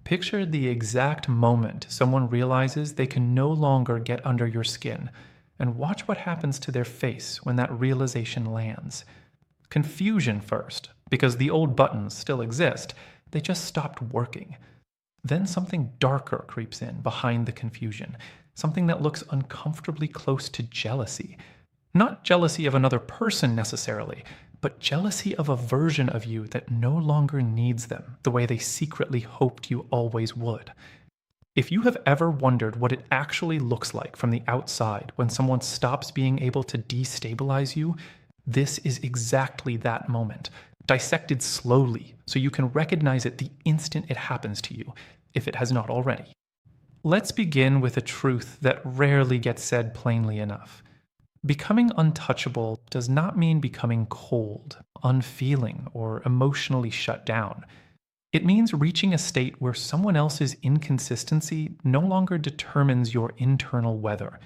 Picture the exact moment someone realizes they can no longer get under your skin, and watch what happens to their face when that realization lands. Confusion first, because the old buttons still exist, they just stopped working. Then something darker creeps in behind the confusion, something that looks uncomfortably close to jealousy. Not jealousy of another person necessarily, but jealousy of a version of you that no longer needs them the way they secretly hoped you always would. If you have ever wondered what it actually looks like from the outside when someone stops being able to destabilize you, this is exactly that moment, dissected slowly so you can recognize it the instant it happens to you, if it has not already. Let's begin with a truth that rarely gets said plainly enough. Becoming untouchable does not mean becoming cold, unfeeling, or emotionally shut down. It means reaching a state where someone else's inconsistency no longer determines your internal weather.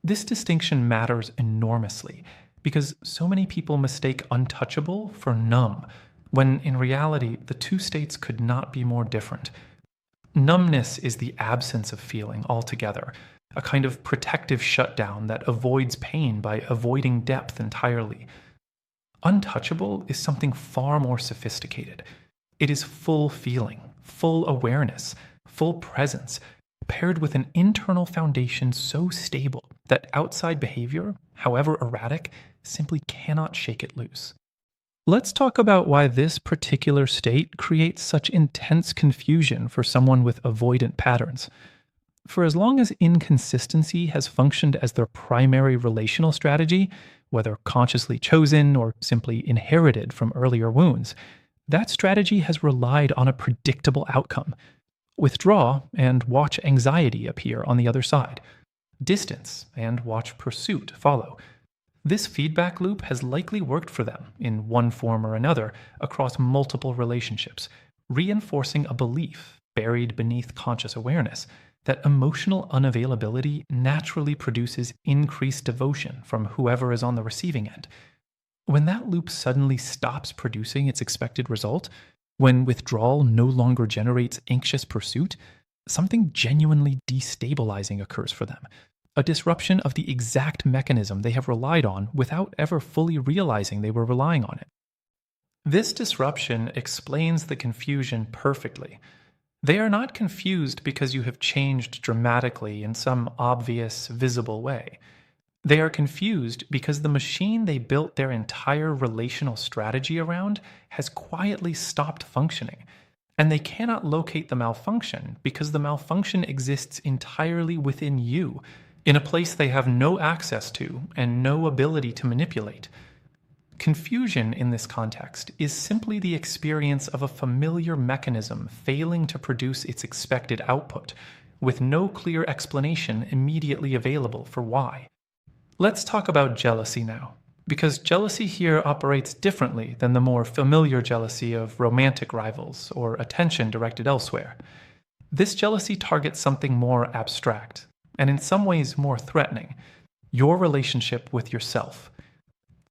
This distinction matters enormously because so many people mistake untouchable for numb, when in reality the two states could not be more different. Numbness is the absence of feeling altogether, a kind of protective shutdown that avoids pain by avoiding depth entirely. Untouchable is something far more sophisticated. It is full feeling, full awareness, full presence, paired with an internal foundation so stable that outside behavior, however erratic, simply cannot shake it loose. Let's talk about why this particular state creates such intense confusion for someone with avoidant patterns. For as long as inconsistency has functioned as their primary relational strategy, whether consciously chosen or simply inherited from earlier wounds, that strategy has relied on a predictable outcome. Withdraw and watch anxiety appear on the other side. Distance and watch pursuit follow. This feedback loop has likely worked for them, in one form or another, across multiple relationships, reinforcing a belief, buried beneath conscious awareness, that emotional unavailability naturally produces increased devotion from whoever is on the receiving end. When that loop suddenly stops producing its expected result, when withdrawal no longer generates anxious pursuit, something genuinely destabilizing occurs for them. A disruption of the exact mechanism they have relied on without ever fully realizing they were relying on it. This disruption explains the confusion perfectly. They are not confused because you have changed dramatically in some obvious, visible way. They are confused because the machine they built their entire relational strategy around has quietly stopped functioning, and they cannot locate the malfunction because the malfunction exists entirely within you, in a place they have no access to and no ability to manipulate. Confusion in this context is simply the experience of a familiar mechanism failing to produce its expected output, with no clear explanation immediately available for why. Let's talk about jealousy now, because jealousy here operates differently than the more familiar jealousy of romantic rivals or attention directed elsewhere. This jealousy targets something more abstract, and in some ways more threatening: your relationship with yourself.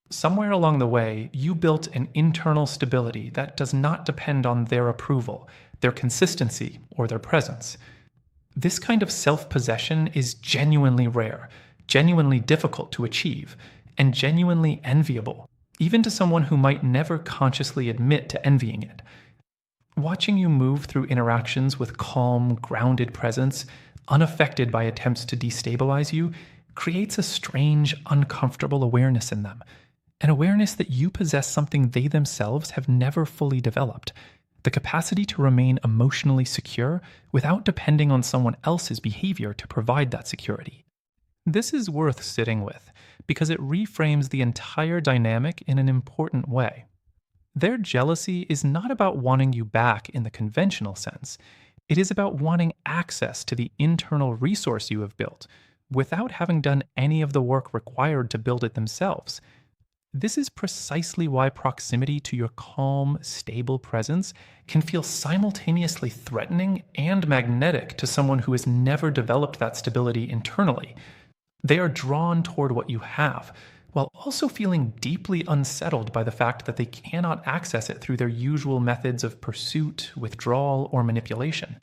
Somewhere along the way, you built an internal stability that does not depend on their approval, their consistency, or their presence. This kind of self-possession is genuinely rare, genuinely difficult to achieve, and genuinely enviable, even to someone who might never consciously admit to envying it. Watching you move through interactions with calm, grounded presence, unaffected by attempts to destabilize you, creates a strange, uncomfortable awareness in them. An awareness that you possess something they themselves have never fully developed: the capacity to remain emotionally secure without depending on someone else's behavior to provide that security. This is worth sitting with, because it reframes the entire dynamic in an important way. Their jealousy is not about wanting you back in the conventional sense. It is about wanting access to the internal resource you have built, without having done any of the work required to build it themselves. This is precisely why proximity to your calm, stable presence can feel simultaneously threatening and magnetic to someone who has never developed that stability internally. They are drawn toward what you have, while also feeling deeply unsettled by the fact that they cannot access it through their usual methods of pursuit, withdrawal, or manipulation.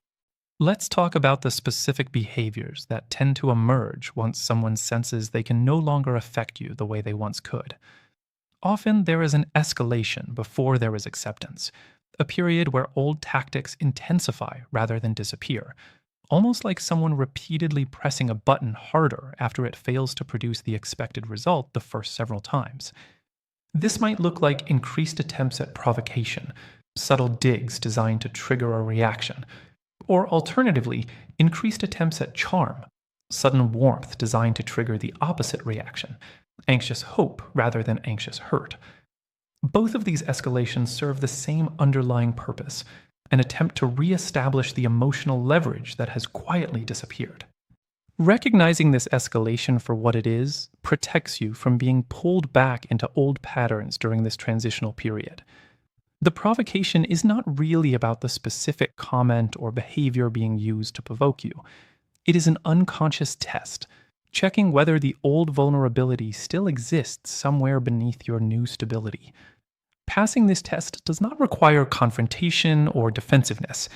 Let's talk about the specific behaviors that tend to emerge once someone senses they can no longer affect you the way they once could. Often there is an escalation before there is acceptance, a period where old tactics intensify rather than disappear, almost like someone repeatedly pressing a button harder after it fails to produce the expected result the first several times. This might look like increased attempts at provocation, subtle digs designed to trigger a reaction, or alternatively, increased attempts at charm, sudden warmth designed to trigger the opposite reaction, anxious hope rather than anxious hurt. Both of these escalations serve the same underlying purpose, an attempt to reestablish the emotional leverage that has quietly disappeared. Recognizing this escalation for what it is protects you from being pulled back into old patterns during this transitional period. The provocation is not really about the specific comment or behavior being used to provoke you. It is an unconscious test, checking whether the old vulnerability still exists somewhere beneath your new stability. Passing this test does not require confrontation or defensiveness.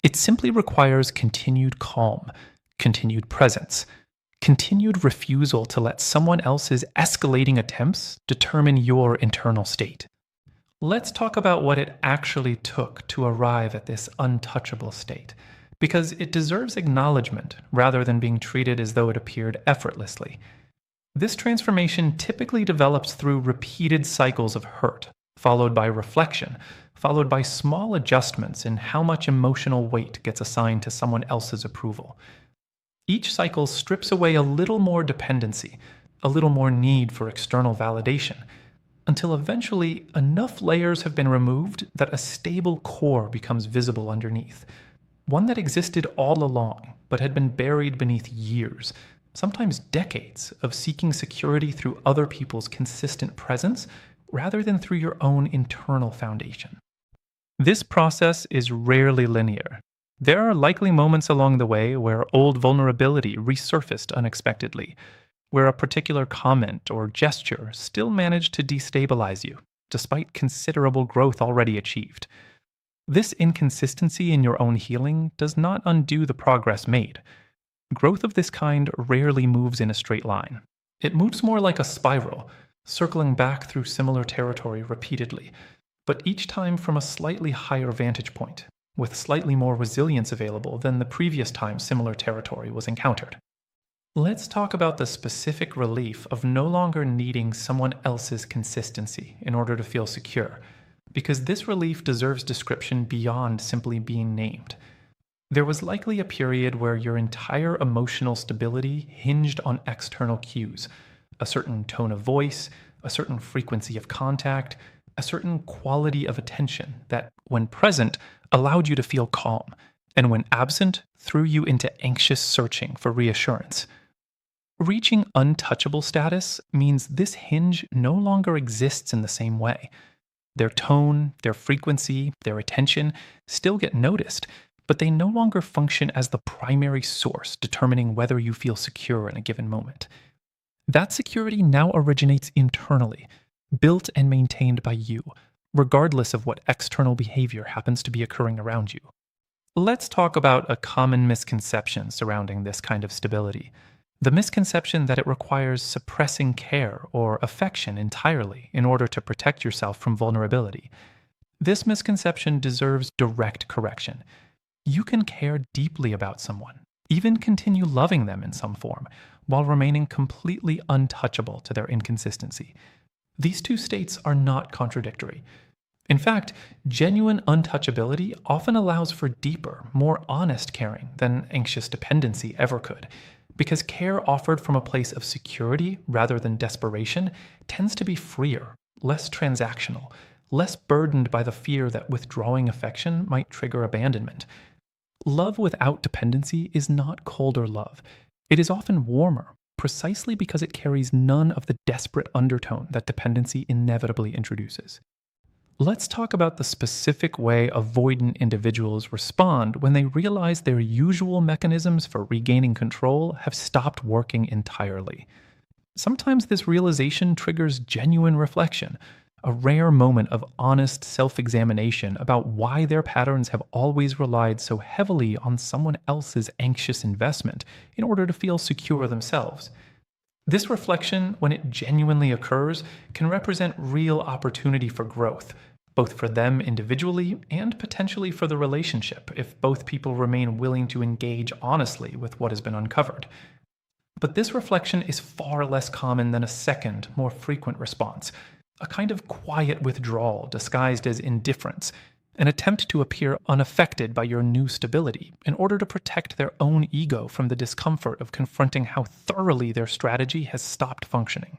It simply requires continued calm, continued presence, continued refusal to let someone else's escalating attempts determine your internal state. Let's talk about what it actually took to arrive at this untouchable state, because it deserves acknowledgement rather than being treated as though it appeared effortlessly. This transformation typically develops through repeated cycles of hurt, followed by reflection, followed by small adjustments in how much emotional weight gets assigned to someone else's approval. Each cycle strips away a little more dependency, a little more need for external validation, until eventually enough layers have been removed that a stable core becomes visible underneath. One that existed all along, but had been buried beneath years, sometimes decades, of seeking security through other people's consistent presence rather than through your own internal foundation. This process is rarely linear. There are likely moments along the way where old vulnerability resurfaced unexpectedly, where a particular comment or gesture still managed to destabilize you, despite considerable growth already achieved. This inconsistency in your own healing does not undo the progress made. Growth of this kind rarely moves in a straight line. It moves more like a spiral, circling back through similar territory repeatedly, but each time from a slightly higher vantage point, with slightly more resilience available than the previous time similar territory was encountered. Let's talk about the specific relief of no longer needing someone else's consistency in order to feel secure, because this relief deserves description beyond simply being named. There was likely a period where your entire emotional stability hinged on external cues, a certain tone of voice, a certain frequency of contact, a certain quality of attention that, when present, allowed you to feel calm, and when absent, threw you into anxious searching for reassurance. Reaching untouchable status means this hinge no longer exists in the same way. Their tone, their frequency, their attention still get noticed, but they no longer function as the primary source determining whether you feel secure in a given moment. That security now originates internally, built and maintained by you, regardless of what external behavior happens to be occurring around you. Let's talk about a common misconception surrounding this kind of stability. The misconception that it requires suppressing care or affection entirely in order to protect yourself from vulnerability. This misconception deserves direct correction. You can care deeply about someone, even continue loving them in some form, while remaining completely untouchable to their inconsistency. These two states are not contradictory. In fact, genuine untouchability often allows for deeper, more honest caring than anxious dependency ever could, because care offered from a place of security rather than desperation tends to be freer, less transactional, less burdened by the fear that withdrawing affection might trigger abandonment. Love without dependency is not colder love. It is often warmer, precisely because it carries none of the desperate undertone that dependency inevitably introduces. Let's talk about the specific way avoidant individuals respond when they realize their usual mechanisms for regaining control have stopped working entirely. Sometimes this realization triggers genuine reflection, a rare moment of honest self-examination about why their patterns have always relied so heavily on someone else's anxious investment in order to feel secure themselves. This reflection, when it genuinely occurs, can represent real opportunity for growth, both for them individually and potentially for the relationship if both people remain willing to engage honestly with what has been uncovered. But this reflection is far less common than a second, more frequent response, a kind of quiet withdrawal disguised as indifference, an attempt to appear unaffected by your new stability in order to protect their own ego from the discomfort of confronting how thoroughly their strategy has stopped functioning.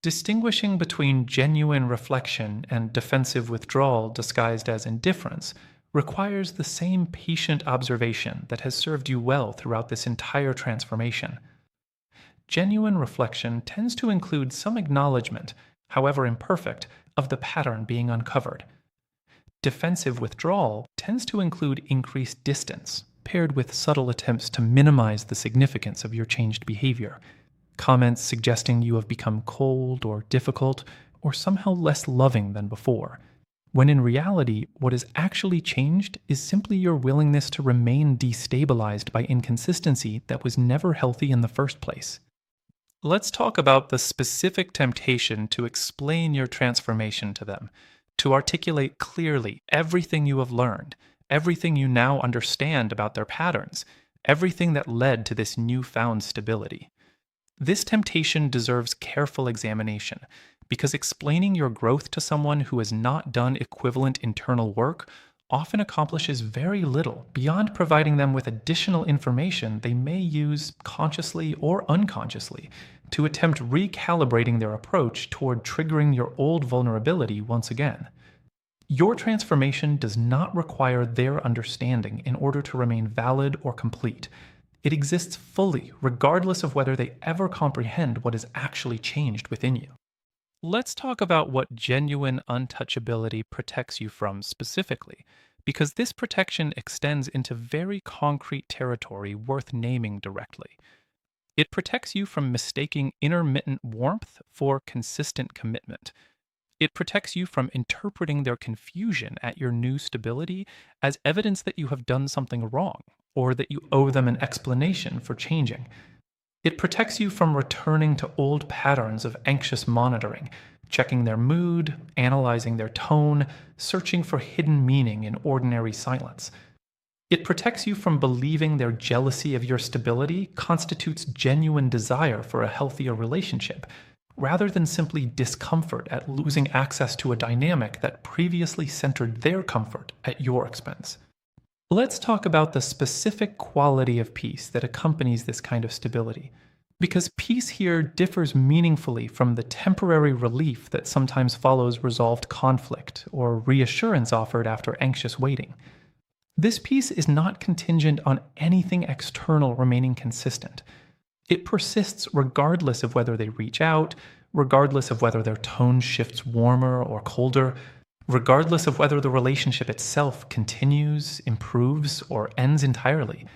Distinguishing between genuine reflection and defensive withdrawal disguised as indifference requires the same patient observation that has served you well throughout this entire transformation. Genuine reflection tends to include some acknowledgement, however imperfect, of the pattern being uncovered. Defensive withdrawal tends to include increased distance, paired with subtle attempts to minimize the significance of your changed behavior. Comments suggesting you have become cold or difficult or somehow less loving than before, when in reality, what has actually changed is simply your willingness to remain destabilized by inconsistency that was never healthy in the first place. Let's talk about the specific temptation to explain your transformation to them, to articulate clearly everything you have learned, everything you now understand about their patterns, everything that led to this newfound stability. This temptation deserves careful examination, because explaining your growth to someone who has not done equivalent internal work often accomplishes very little beyond providing them with additional information they may use consciously or unconsciously to attempt recalibrating their approach toward triggering your old vulnerability once again. Your transformation does not require their understanding in order to remain valid or complete. It exists fully, regardless of whether they ever comprehend what has actually changed within you. Let's talk about what genuine untouchability protects you from specifically, because this protection extends into very concrete territory worth naming directly. It protects you from mistaking intermittent warmth for consistent commitment. It protects you from interpreting their confusion at your new stability as evidence that you have done something wrong, or that you owe them an explanation for changing. It protects you from returning to old patterns of anxious monitoring, checking their mood, analyzing their tone, searching for hidden meaning in ordinary silence. It protects you from believing their jealousy of your stability constitutes genuine desire for a healthier relationship, rather than simply discomfort at losing access to a dynamic that previously centered their comfort at your expense. Let's talk about the specific quality of peace that accompanies this kind of stability, because peace here differs meaningfully from the temporary relief that sometimes follows resolved conflict or reassurance offered after anxious waiting. This peace is not contingent on anything external remaining consistent. It persists regardless of whether they reach out, regardless of whether their tone shifts warmer or colder, regardless of whether the relationship itself continues, improves, or ends entirely.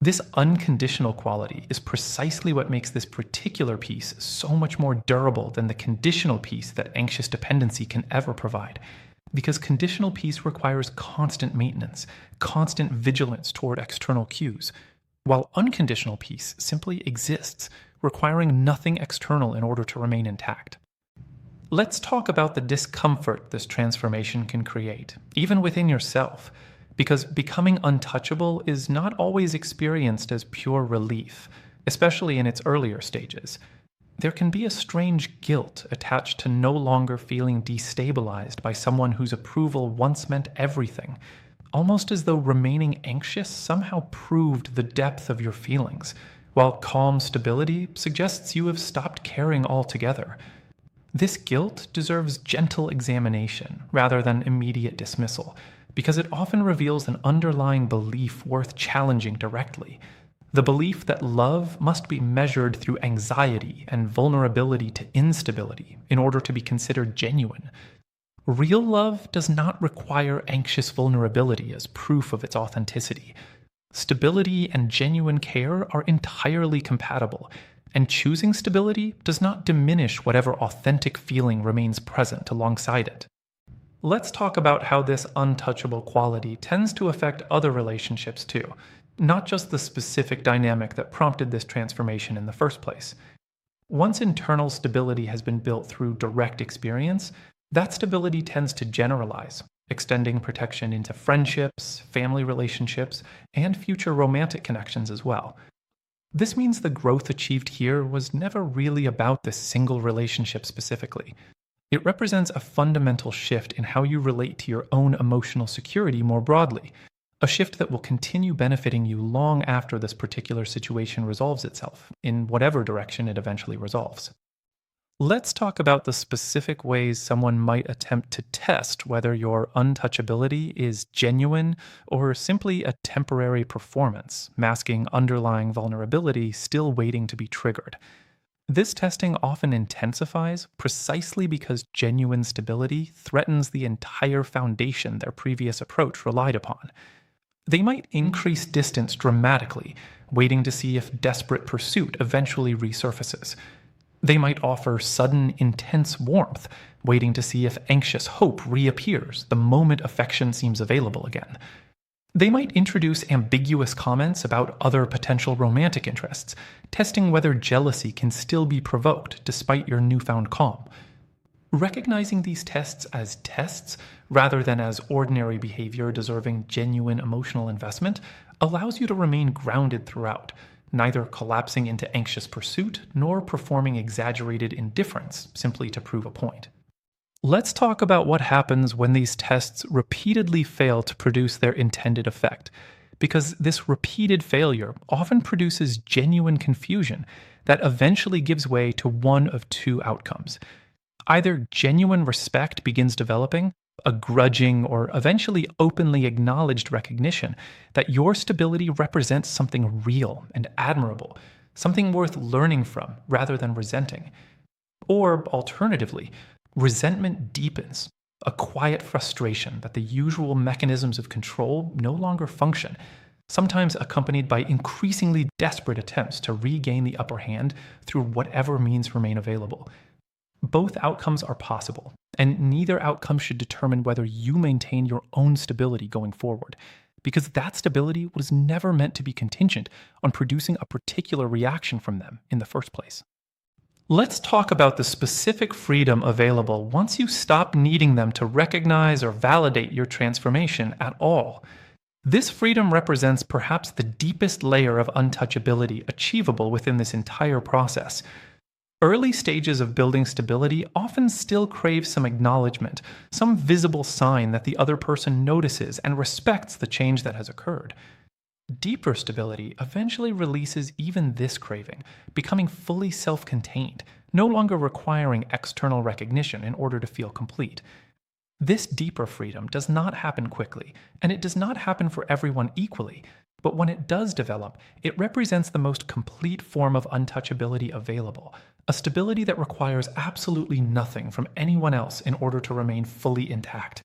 This unconditional quality is precisely what makes this particular peace so much more durable than the conditional peace that anxious dependency can ever provide. Because conditional peace requires constant maintenance, constant vigilance toward external cues, while unconditional peace simply exists, requiring nothing external in order to remain intact. Let's talk about the discomfort this transformation can create, even within yourself, because becoming untouchable is not always experienced as pure relief, especially in its earlier stages. There can be a strange guilt attached to no longer feeling destabilized by someone whose approval once meant everything, almost as though remaining anxious somehow proved the depth of your feelings, while calm stability suggests you have stopped caring altogether. This guilt deserves gentle examination rather than immediate dismissal, because it often reveals an underlying belief worth challenging directly. The belief that love must be measured through anxiety and vulnerability to instability in order to be considered genuine. Real love does not require anxious vulnerability as proof of its authenticity. Stability and genuine care are entirely compatible, and choosing stability does not diminish whatever authentic feeling remains present alongside it. Let's talk about how this untouchable quality tends to affect other relationships too, not just the specific dynamic that prompted this transformation in the first place. Once internal stability has been built through direct experience, that stability tends to generalize, extending protection into friendships, family relationships, and future romantic connections as well. This means the growth achieved here was never really about this single relationship specifically. It represents a fundamental shift in how you relate to your own emotional security more broadly, a shift that will continue benefiting you long after this particular situation resolves itself, in whatever direction it eventually resolves. Let's talk about the specific ways someone might attempt to test whether your untouchability is genuine or simply a temporary performance, masking underlying vulnerability still waiting to be triggered. This testing often intensifies precisely because genuine stability threatens the entire foundation their previous approach relied upon. They might increase distance dramatically, waiting to see if desperate pursuit eventually resurfaces. They might offer sudden, intense warmth, waiting to see if anxious hope reappears the moment affection seems available again. They might introduce ambiguous comments about other potential romantic interests, testing whether jealousy can still be provoked despite your newfound calm. Recognizing these tests as tests, rather than as ordinary behavior deserving genuine emotional investment, allows you to remain grounded throughout, neither collapsing into anxious pursuit nor performing exaggerated indifference simply to prove a point. Let's talk about what happens when these tests repeatedly fail to produce their intended effect, because this repeated failure often produces genuine confusion that eventually gives way to one of two outcomes. Either genuine respect begins developing, a grudging or eventually openly acknowledged recognition that your stability represents something real and admirable, something worth learning from rather than resenting. Or, alternatively, resentment deepens, a quiet frustration that the usual mechanisms of control no longer function, sometimes accompanied by increasingly desperate attempts to regain the upper hand through whatever means remain available. Both outcomes are possible, and neither outcome should determine whether you maintain your own stability going forward, because that stability was never meant to be contingent on producing a particular reaction from them in the first place. Let's talk about the specific freedom available once you stop needing them to recognize or validate your transformation at all. This freedom represents perhaps the deepest layer of untouchability achievable within this entire process. Early stages of building stability often still crave some acknowledgement, some visible sign that the other person notices and respects the change that has occurred. Deeper stability eventually releases even this craving, becoming fully self-contained, no longer requiring external recognition in order to feel complete. This deeper freedom does not happen quickly, and it does not happen for everyone equally, but when it does develop, it represents the most complete form of untouchability available, a stability that requires absolutely nothing from anyone else in order to remain fully intact.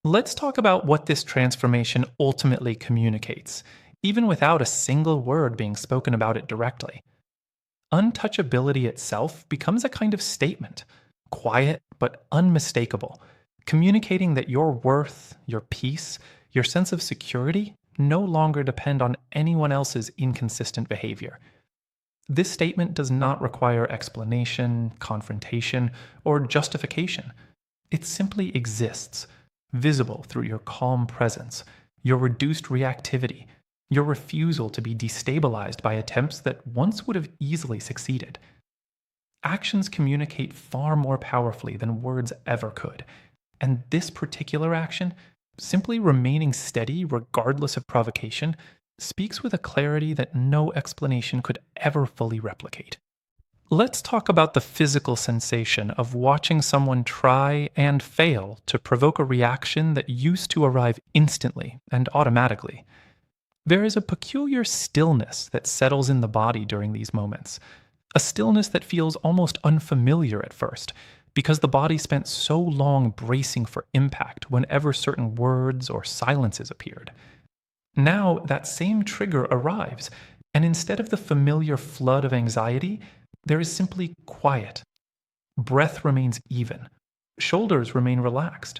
Let's talk about what this transformation ultimately communicates, even without a single word being spoken about it directly. Untouchability itself becomes a kind of statement, quiet but unmistakable, communicating that your worth, your peace, your sense of security no longer depend on anyone else's inconsistent behavior. This statement does not require explanation, confrontation, or justification. It simply exists, visible through your calm presence, your reduced reactivity, your refusal to be destabilized by attempts that once would have easily succeeded. Actions communicate far more powerfully than words ever could, and this particular action, simply remaining steady regardless of provocation, speaks with a clarity that no explanation could ever fully replicate. Let's talk about the physical sensation of watching someone try and fail to provoke a reaction that used to arrive instantly and automatically. There is a peculiar stillness that settles in the body during these moments, a stillness that feels almost unfamiliar at first, because the body spent so long bracing for impact whenever certain words or silences appeared. Now, that same trigger arrives, and instead of the familiar flood of anxiety, There is simply quiet. Breath remains even. Shoulders remain relaxed.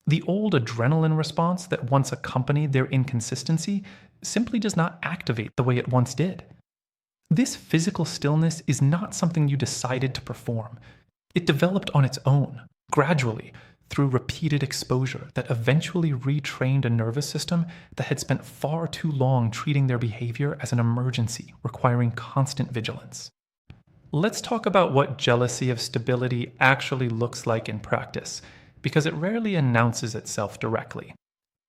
The old adrenaline response that once accompanied their inconsistency simply does not activate the way it once did. This physical stillness is not something you decided to perform. It developed on its own, gradually, through repeated exposure that eventually retrained a nervous system that had spent far too long treating their behavior as an emergency requiring constant vigilance. Let's talk about what jealousy of stability actually looks like in practice, because it rarely announces itself directly.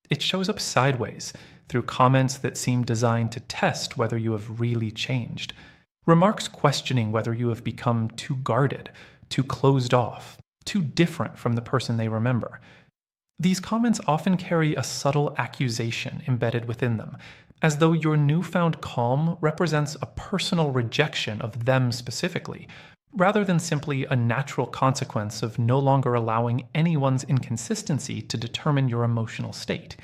It shows up sideways, through comments that seem designed to test whether you have really changed, remarks questioning whether you have become too guarded, too closed off, too different from the person they remember. These comments often carry a subtle accusation embedded within them, as though your newfound calm represents a personal rejection of them specifically, rather than simply a natural consequence of no longer allowing anyone's inconsistency to determine your emotional state.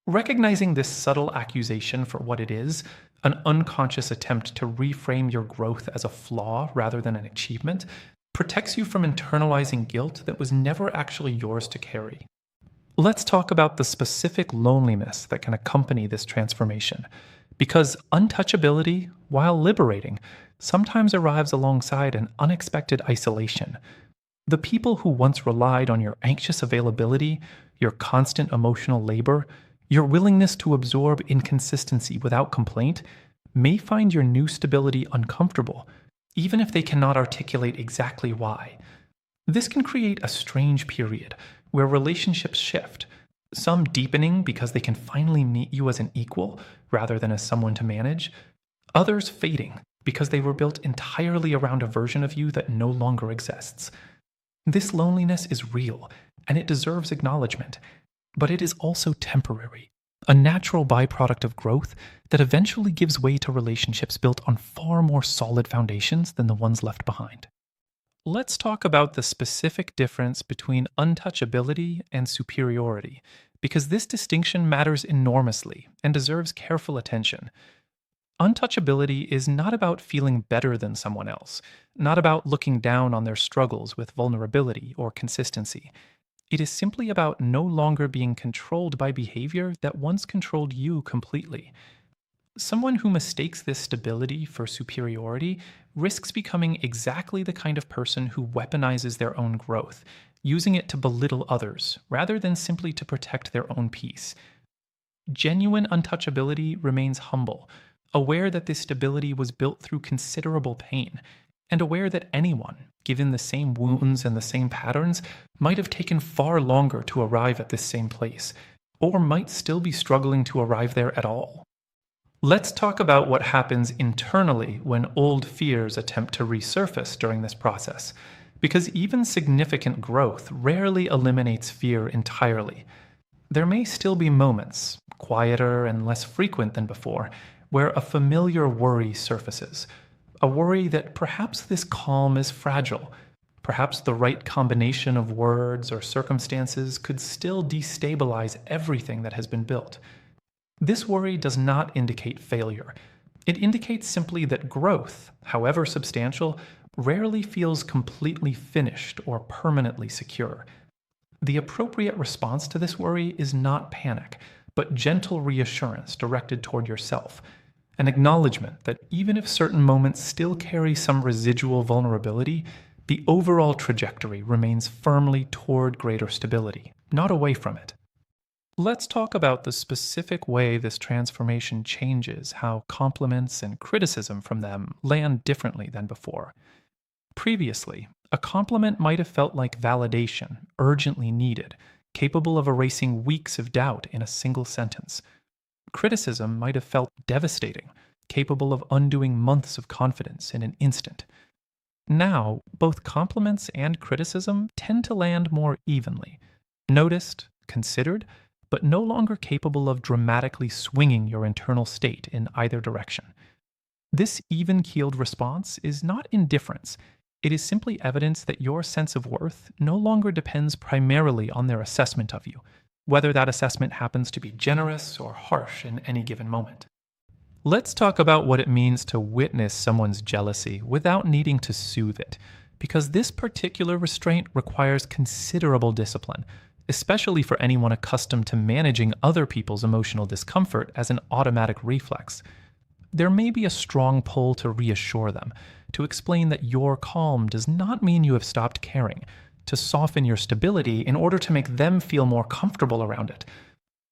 Recognizing this subtle accusation for what it is, an unconscious attempt to reframe your growth as a flaw rather than an achievement, protects you from internalizing guilt that was never actually yours to carry. Let's talk about the specific loneliness that can accompany this transformation, because untouchability, while liberating, sometimes arrives alongside an unexpected isolation. The people who once relied on your anxious availability, your constant emotional labor, your willingness to absorb inconsistency without complaint, may find your new stability uncomfortable, even if they cannot articulate exactly why. This can create a strange period where relationships shift, some deepening because they can finally meet you as an equal rather than as someone to manage, others fading because they were built entirely around a version of you that no longer exists. This loneliness is real, and it deserves acknowledgement, but it is also temporary, a natural byproduct of growth that eventually gives way to relationships built on far more solid foundations than the ones left behind. Let's talk about the specific difference between untouchability and superiority, because this distinction matters enormously and deserves careful attention. Untouchability is not about feeling better than someone else, not about looking down on their struggles with vulnerability or consistency. It is simply about no longer being controlled by behavior that once controlled you completely. Someone who mistakes this stability for superiority risks becoming exactly the kind of person who weaponizes their own growth, using it to belittle others rather than simply to protect their own peace. Genuine untouchability remains humble, aware that this stability was built through considerable pain, and aware that anyone, given the same wounds and the same patterns, might have taken far longer to arrive at this same place, or might still be struggling to arrive there at all. Let's talk about what happens internally when old fears attempt to resurface during this process, because even significant growth rarely eliminates fear entirely. There may still be moments, quieter and less frequent than before, where a familiar worry surfaces, a worry that perhaps this calm is fragile, perhaps the right combination of words or circumstances could still destabilize everything that has been built. This worry does not indicate failure. It indicates simply that growth, however substantial, rarely feels completely finished or permanently secure. The appropriate response to this worry is not panic, but gentle reassurance directed toward yourself, an acknowledgement that even if certain moments still carry some residual vulnerability, the overall trajectory remains firmly toward greater stability, not away from it. Let's talk about the specific way this transformation changes how compliments and criticism from them land differently than before. Previously, a compliment might have felt like validation, urgently needed, capable of erasing weeks of doubt in a single sentence. Criticism might have felt devastating, capable of undoing months of confidence in an instant. Now, both compliments and criticism tend to land more evenly, noticed, considered, but no longer capable of dramatically swinging your internal state in either direction. This even-keeled response is not indifference. It is simply evidence that your sense of worth no longer depends primarily on their assessment of you, whether that assessment happens to be generous or harsh in any given moment. Let's talk about what it means to witness someone's jealousy without needing to soothe it, because this particular restraint requires considerable discipline, especially for anyone accustomed to managing other people's emotional discomfort as an automatic reflex. There may be a strong pull to reassure them, to explain that your calm does not mean you have stopped caring, to soften your stability in order to make them feel more comfortable around it.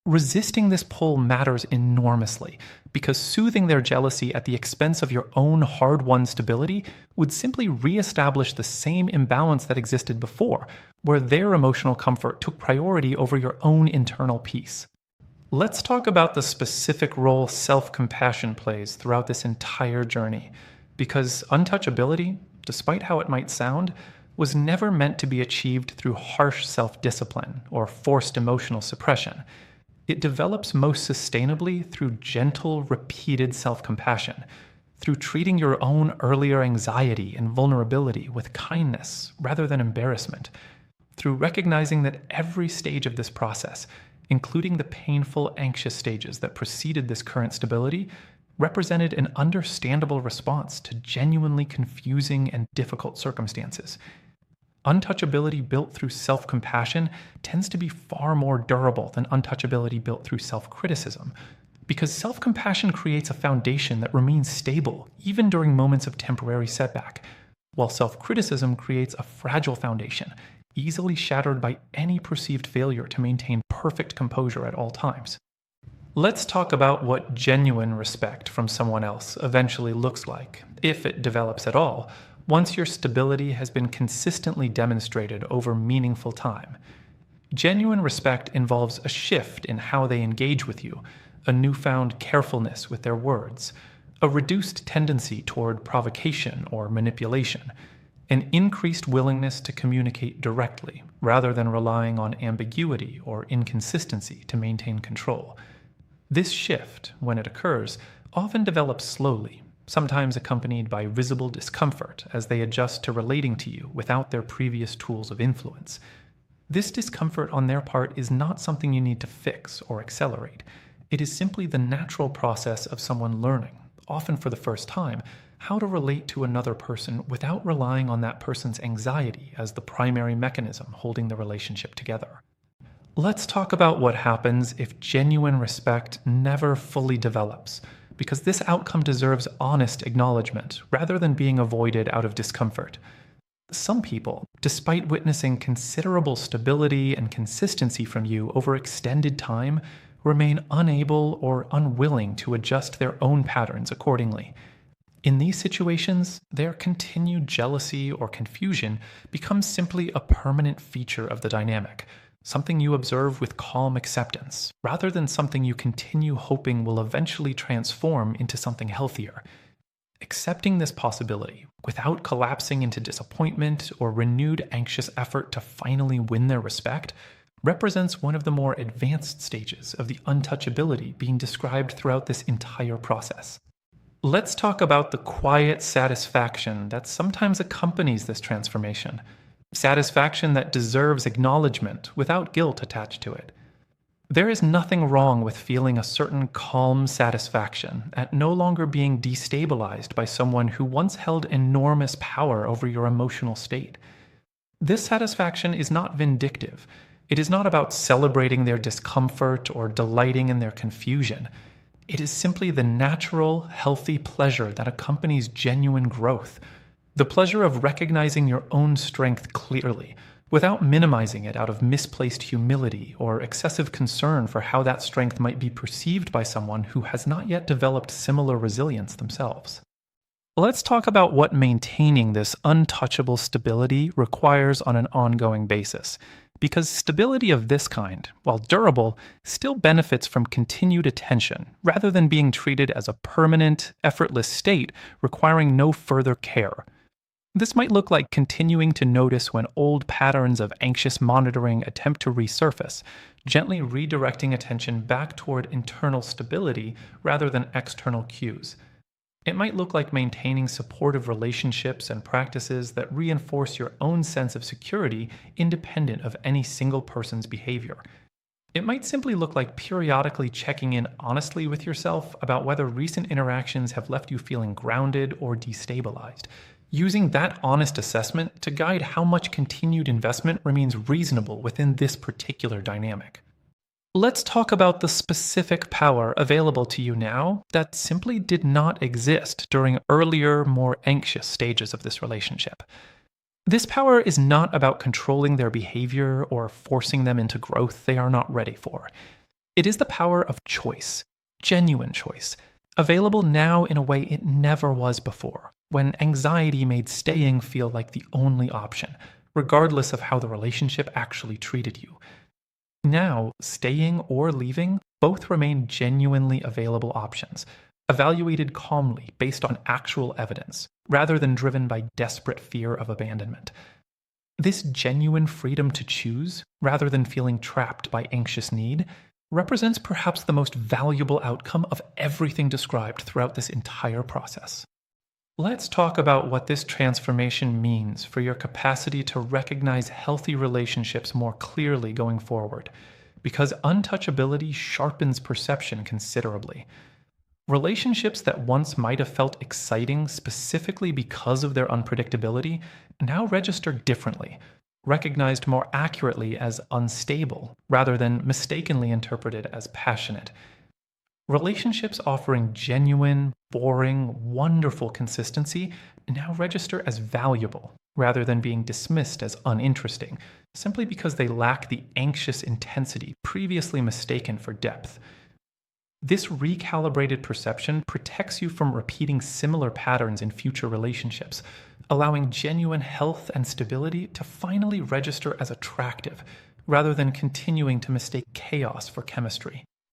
Resisting this pull matters enormously, because soothing their jealousy at the expense of your own hard-won stability would simply re-establish the same imbalance that existed before, where their emotional comfort took priority over your own internal peace. Let's talk about the specific role self-compassion plays throughout this entire journey, because untouchability, despite how it might sound, was never meant to be achieved through harsh self-discipline or forced emotional suppression. It develops most sustainably through gentle, repeated self-compassion, through treating your own earlier anxiety and vulnerability with kindness rather than embarrassment, through recognizing that every stage of this process, including the painful, anxious stages that preceded this current stability, represented an understandable response to genuinely confusing and difficult circumstances. Untouchability built through self-compassion tends to be far more durable than untouchability built through self-criticism, because self-compassion creates a foundation that remains stable even during moments of temporary setback, while self-criticism creates a fragile foundation, easily shattered by any perceived failure to maintain perfect composure at all times. Let's talk about what genuine respect from someone else eventually looks like, if it develops at all, once your stability has been consistently demonstrated over meaningful time. Genuine respect involves a shift in how they engage with you, a newfound carefulness with their words, a reduced tendency toward provocation or manipulation, an increased willingness to communicate directly rather than relying on ambiguity or inconsistency to maintain control. This shift, when it occurs, often develops slowly, sometimes accompanied by visible discomfort as they adjust to relating to you without their previous tools of influence. This discomfort on their part is not something you need to fix or accelerate. It is simply the natural process of someone learning, often for the first time, how to relate to another person without relying on that person's anxiety as the primary mechanism holding the relationship together. Let's talk about what happens if genuine respect never fully develops, because this outcome deserves honest acknowledgement rather than being avoided out of discomfort. Some people, despite witnessing considerable stability and consistency from you over extended time, remain unable or unwilling to adjust their own patterns accordingly. In these situations, their continued jealousy or confusion becomes simply a permanent feature of the dynamic, something you observe with calm acceptance, rather than something you continue hoping will eventually transform into something healthier. Accepting this possibility, without collapsing into disappointment or renewed anxious effort to finally win their respect, represents one of the more advanced stages of the untouchability being described throughout this entire process. Let's talk about the quiet satisfaction that sometimes accompanies this transformation. Satisfaction that deserves acknowledgement without guilt attached to it. There is nothing wrong with feeling a certain calm satisfaction at no longer being destabilized by someone who once held enormous power over your emotional state. This satisfaction is not vindictive. It is not about celebrating their discomfort or delighting in their confusion. It is simply the natural, healthy pleasure that accompanies genuine growth. The pleasure of recognizing your own strength clearly, without minimizing it out of misplaced humility or excessive concern for how that strength might be perceived by someone who has not yet developed similar resilience themselves. Let's talk about what maintaining this untouchable stability requires on an ongoing basis, because stability of this kind, while durable, still benefits from continued attention rather than being treated as a permanent, effortless state requiring no further care. This might look like continuing to notice when old patterns of anxious monitoring attempt to resurface, gently redirecting attention back toward internal stability rather than external cues. It might look like maintaining supportive relationships and practices that reinforce your own sense of security independent of any single person's behavior. It might simply look like periodically checking in honestly with yourself about whether recent interactions have left you feeling grounded or destabilized, using that honest assessment to guide how much continued investment remains reasonable within this particular dynamic. Let's talk about the specific power available to you now that simply did not exist during earlier, more anxious stages of this relationship. This power is not about controlling their behavior or forcing them into growth they are not ready for. It is the power of choice, genuine choice, available now in a way it never was before, when anxiety made staying feel like the only option, regardless of how the relationship actually treated you. Now, staying or leaving both remain genuinely available options, evaluated calmly based on actual evidence, rather than driven by desperate fear of abandonment. This genuine freedom to choose, rather than feeling trapped by anxious need, represents perhaps the most valuable outcome of everything described throughout this entire process. Let's talk about what this transformation means for your capacity to recognize healthy relationships more clearly going forward, because untouchability sharpens perception considerably. Relationships that once might have felt exciting specifically because of their unpredictability now register differently, recognized more accurately as unstable rather than mistakenly interpreted as passionate. Relationships offering genuine, boring, wonderful consistency now register as valuable rather than being dismissed as uninteresting, simply because they lack the anxious intensity previously mistaken for depth. This recalibrated perception protects you from repeating similar patterns in future relationships, allowing genuine health and stability to finally register as attractive, rather than continuing to mistake chaos for chemistry.